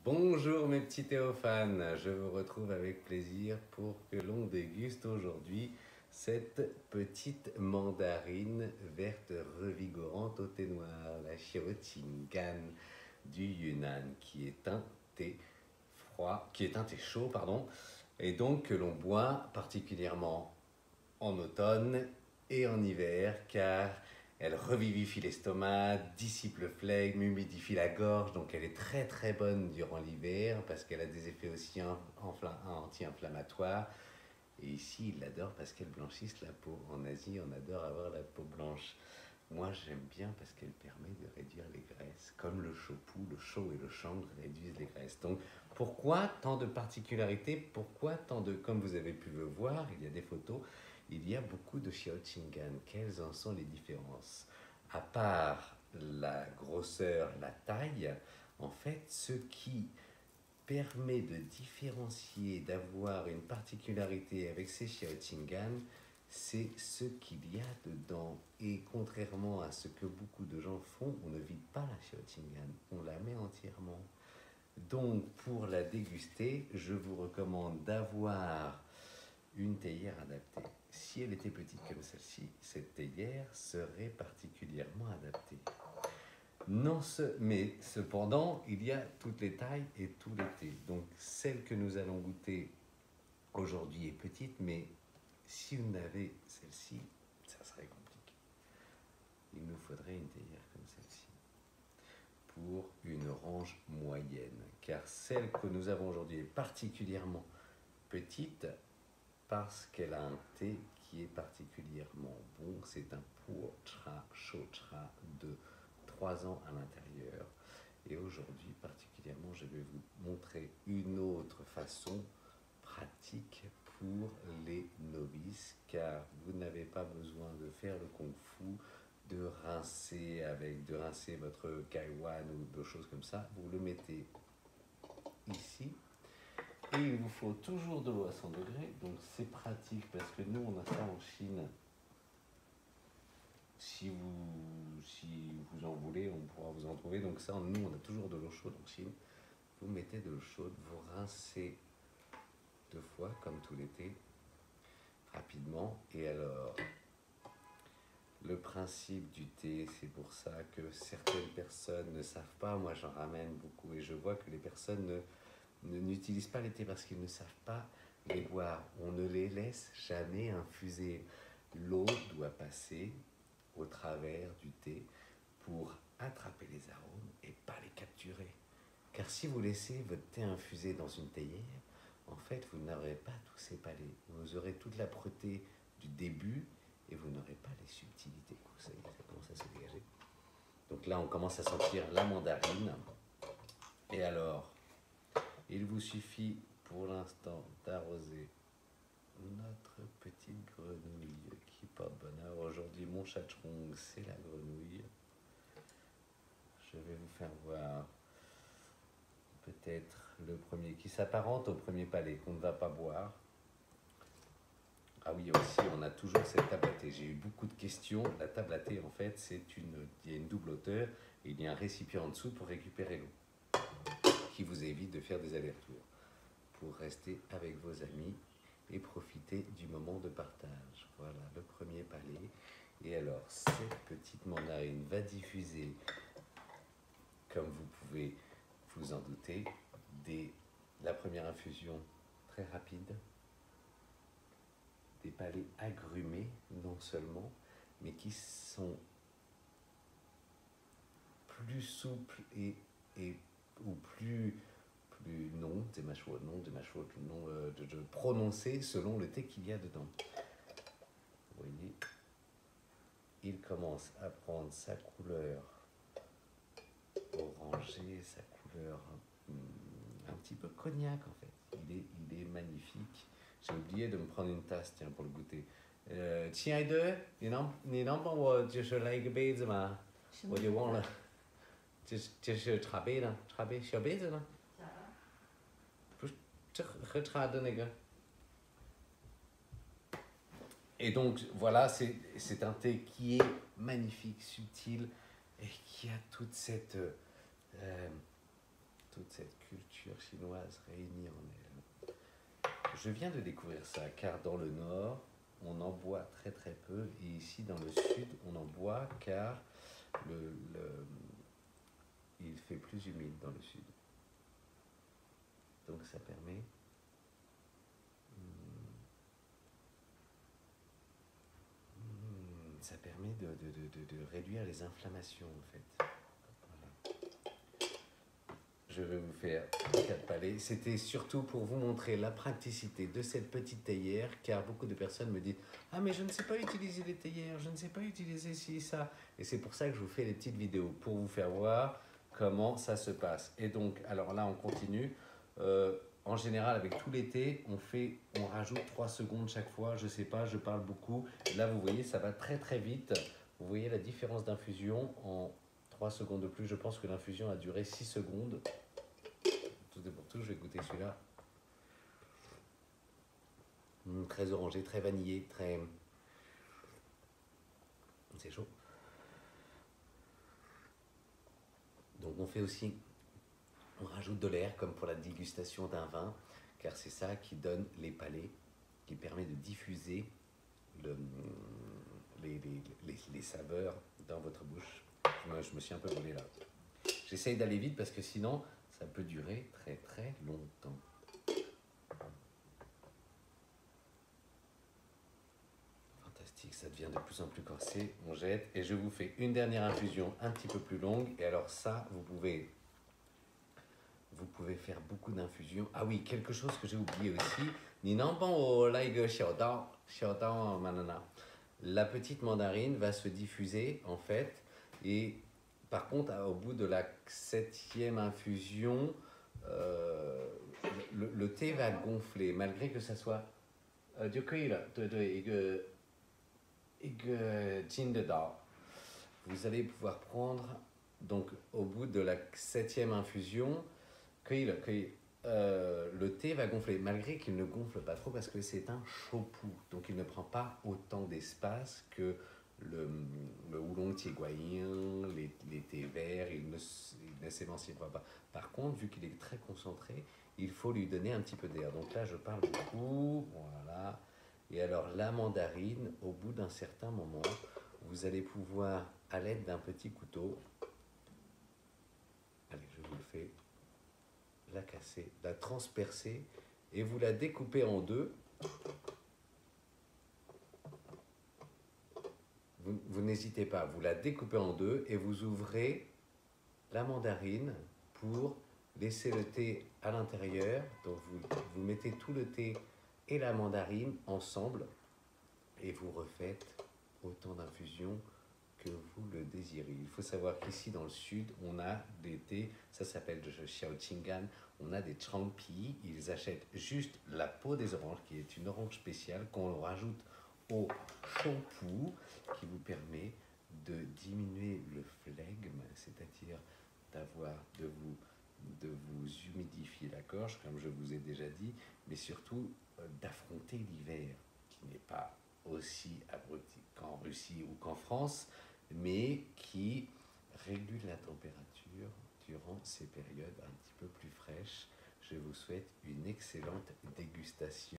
Bonjour mes petits théophanes, je vous retrouve avec plaisir pour que l'on déguste aujourd'hui cette petite mandarine verte revigorante au thé noir, la Xiaoqinggan du Yunnan, qui est un thé froid, qui est un thé chaud, pardon, et donc que l'on boit particulièrement en automne et en hiver, car elle revivifie l'estomac, dissipe le flegme, humidifie la gorge, donc elle est très très bonne durant l'hiver parce qu'elle a des effets aussi anti-inflammatoires. Et ici, ils l'adorent parce qu'elle blanchisse la peau. En Asie, on adore avoir la peau blanche. Moi, j'aime bien parce qu'elle permet de réduire les graisses, comme le chopu, le chaud et le shang réduisent les graisses. Donc, pourquoi tant de particularités? Pourquoi tant de... Comme vous avez pu le voir, il y a des photos, il y a beaucoup de Xiaoqinggan. Quelles en sont les différences? À part la grosseur, la taille, en fait, ce qui permet de différencier, d'avoir une particularité avec ces Xiaoqinggan, c'est ce qu'il y a dedans. Et contrairement à ce que beaucoup de gens font, on ne vide pas la Xiaoqinggan, on la met entièrement. Donc pour la déguster, je vous recommande d'avoir une théière adaptée. Si elle était petite comme celle-ci, cette théière serait particulièrement adaptée. Non, mais cependant, il y a toutes les tailles et tous les thés. Donc celle que nous allons goûter aujourd'hui est petite, mais si vous n'avez celle-ci, ça serait compliqué. Il nous faudrait une théière comme celle-ci pour une range moyenne, car celle que nous avons aujourd'hui est particulièrement petite parce qu'elle a un thé qui est particulièrement bon. C'est un Pu'er Cha Shou-Cha de 3 ans à l'intérieur. Et aujourd'hui, particulièrement, je vais vous montrer une autre façon pratique pour les novices, car vous n'avez pas besoin de faire le kung-fu, de rincer votre kaiwan ou de choses comme ça. Vous le mettez ici. Et il vous faut toujours de l'eau à 100 degrés, donc c'est pratique parce que nous on a ça en Chine. Si vous en voulez, on pourra vous en trouver. Donc ça, nous on a toujours de l'eau chaude en Chine. Vous mettez de l'eau chaude, vous rincez 2 fois comme tout l'été, rapidement. Et alors, le principe du thé, c'est pour ça que certaines personnes ne savent pas. Moi j'en ramène beaucoup et je vois que les personnes n'utilisent pas les thés parce qu'ils ne savent pas les boire. On ne les laisse jamais infuser. L'eau doit passer au travers du thé pour attraper les arômes et pas les capturer. Car si vous laissez votre thé infuser dans une théière, en fait, vous n'aurez pas tous ces palais. Vous aurez toute l'âpreté du début et vous n'aurez pas les subtilités. Ça commence à se dégager. Donc là, on commence à sentir la mandarine. Et alors, il vous suffit pour l'instant d'arroser notre petite grenouille qui porte bonheur. Aujourd'hui, mon chachong, c'est la grenouille. Je vais vous faire voir peut-être le premier qui s'apparente au premier palais qu'on ne va pas boire. Ah oui, aussi, on a toujours cette table à thé. J'ai eu beaucoup de questions. La table à thé, en fait, il y a une double hauteur et il y a un récipient en dessous pour récupérer l'eau, qui vous évite de faire des allers-retours, pour rester avec vos amis et profiter du moment de partage. Voilà le premier palais. Et alors, cette petite mandarine va diffuser, comme vous pouvez vous en douter, la première infusion très rapide, des palais agrumés, non seulement, mais qui sont plus souples ou plus non, de prononcer selon le thé qu'il y a dedans. Vous voyez, il commence à prendre sa couleur orangée, sa couleur un petit peu cognac en fait. Il est magnifique. J'ai oublié de me prendre une tasse, tiens, pour le goûter. 亲爱的，你能帮我就是来一个杯子吗？我就忘了，这是茶杯呢，茶杯小杯子呢？不是，这喝茶的那个。Et donc voilà, c'est un thé qui est magnifique, subtil et qui a toute toute cette culture chinoise réunie en elle. Je viens de découvrir ça, car dans le nord, on en boit très très peu, et ici dans le sud, on en boit car il fait plus humide dans le sud. Donc ça permet de réduire les inflammations en fait. Voilà. Je vais vous faire 4 palets. C'était surtout pour vous montrer la praticité de cette petite théière, car beaucoup de personnes me disent « Ah mais je ne sais pas utiliser les théières, je ne sais pas utiliser ci, ça ». Et c'est pour ça que je vous fais les petites vidéos, pour vous faire voir comment ça se passe. Et donc, alors là on continue. En général, avec tout l'été, on rajoute 3 secondes chaque fois. Je sais pas, je parle beaucoup. Là, vous voyez, ça va très très vite. Vous voyez la différence d'infusion en 3 secondes de plus. Je pense que l'infusion a duré 6 secondes. Tout est pour tout, je vais goûter celui-là. Très orangé, très vanillé, très... C'est chaud. Donc on fait aussi... On rajoute de l'air comme pour la dégustation d'un vin, car c'est ça qui donne les palais, qui permet de diffuser les saveurs dans votre bouche. Moi, je me suis un peu brûlé là. J'essaye d'aller vite parce que sinon, ça peut durer très très longtemps. Fantastique, ça devient de plus en plus corsé. On jette et je vous fais une dernière infusion un petit peu plus longue. Et alors ça, vous pouvez faire beaucoup d'infusions. Ah oui, quelque chose que j'ai oublié aussi. La petite mandarine va se diffuser en fait. Et par contre, au bout de la 7e infusion, le thé va gonfler, malgré que ça soit 就可以了，对对，一个金的刀。Vous allez pouvoir prendre, donc au bout de la 7e infusion, le thé va gonfler, malgré qu'il ne gonfle pas trop parce que c'est un chopu, donc il ne prend pas autant d'espace que le oolong tieguayin, les thés verts, il ne s'émancipera pas. Par contre, vu qu'il est très concentré, il faut lui donner un petit peu d'air. Donc là, je parle beaucoup, voilà. Et alors, la mandarine, au bout d'un certain moment, vous allez pouvoir, à l'aide d'un petit couteau, allez, je vous le fais, la casser, la transpercer, et vous la découpez en deux. Vous n'hésitez pas, vous la découpez en deux et vous ouvrez la mandarine pour laisser le thé à l'intérieur. Donc vous mettez tout le thé et la mandarine ensemble et vous refaites autant d'infusions que vous le désirez. Il faut savoir qu'ici dans le sud, on a des thés, ça s'appelle le Xiaoqinggan, on a des champi, ils achètent juste la peau des oranges, qui est une orange spéciale, qu'on rajoute au shampoo, qui vous permet de diminuer le flegme, c'est-à-dire de vous humidifier la gorge, comme je vous ai déjà dit, mais surtout d'affronter l'hiver, qui n'est pas aussi abruti qu'en Russie ou qu'en France, mais qui régule la température durant ces périodes un petit peu plus fraîches. Je vous souhaite une excellente dégustation.